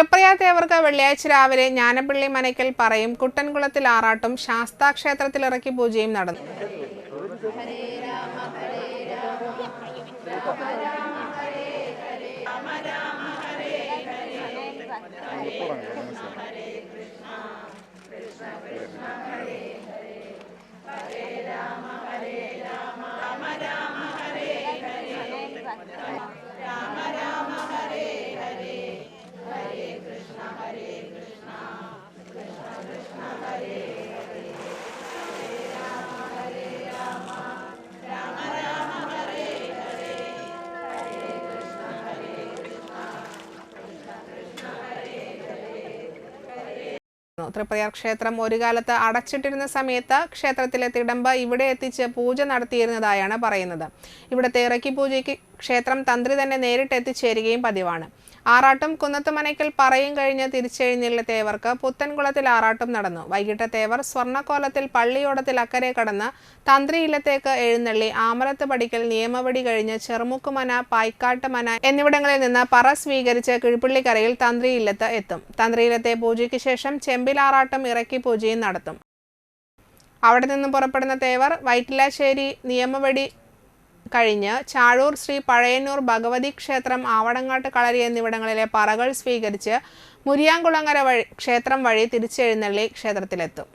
തൃപ്രയാർ തേവർക്ക് വെള്ളിയാഴ്ച രാവിലെ ജ്ഞാനപ്പള്ളി മനയ്ക്കൽ പറയും കുട്ടൻകുളത്തിൽ ആറാട്ടും ശാസ്താക്ഷേത്രത്തിൽ ഇറക്കി പൂജയും നടന്നു. തൃപ്രയാർ ക്ഷേത്രം ഒരു കാലത്ത് അടച്ചിട്ടിരുന്ന സമയത്ത് ക്ഷേത്രത്തിലെ തിടമ്പ് ഇവിടെ എത്തിച്ച് പൂജ നടത്തിയിരുന്നതായാണ് പറയുന്നത്. ഇവിടുത്തെ ഇറക്കി പൂജയ്ക്ക് ക്ഷേത്രം തന്ത്രി തന്നെ നേരിട്ട് എത്തിച്ചേരുകയും പതിവാണ്. ആറാട്ടും കുന്നത്തുമനയ്ക്കൽ പറയും കഴിഞ്ഞ് തിരിച്ചെഴുന്നള്ളിയ തേവർക്ക് പുത്തൻകുളത്തിൽ ആറാട്ടും നടന്നു. വൈകിട്ട് തേവർ സ്വർണ്ണക്കോലത്തിൽ പള്ളിയോടത്തിൽ അക്കരെ കടന്ന് തന്ത്രി ഇല്ലത്തേക്ക് എഴുന്നള്ളി ആമലത്ത് പടിക്കൽ നിയമവടി കഴിഞ്ഞ് ചെറുമുക്കുമന, പായ്ക്കാട്ടുമന എന്നിവിടങ്ങളിൽ നിന്ന് പറ സ്വീകരിച്ച് കിഴുപ്പള്ളിക്കരയിൽ തന്ത്രി ഇല്ലത്ത് എത്തും. തന്ത്രി ഇല്ലത്തെ പൂജയ്ക്ക് ശേഷം ചെമ്പിലാറാട്ടും ഇറക്കി പൂജയും നടത്തും. അവിടെ നിന്നും പുറപ്പെടുന്ന തേവർ വൈറ്റിലാശ്ശേരി നിയമവടി കഴിഞ്ഞ് ചാഴൂർ ശ്രീ പഴയന്നൂർ ഭഗവതി ക്ഷേത്രം, ആവടങ്ങാട്ട് കളരി എന്നിവിടങ്ങളിലെ പറകൾ സ്വീകരിച്ച് മുരിയാംകുളങ്ങര ക്ഷേത്രം വഴി തിരിച്ചെഴുന്നള്ളി ക്ഷേത്രത്തിലെത്തും.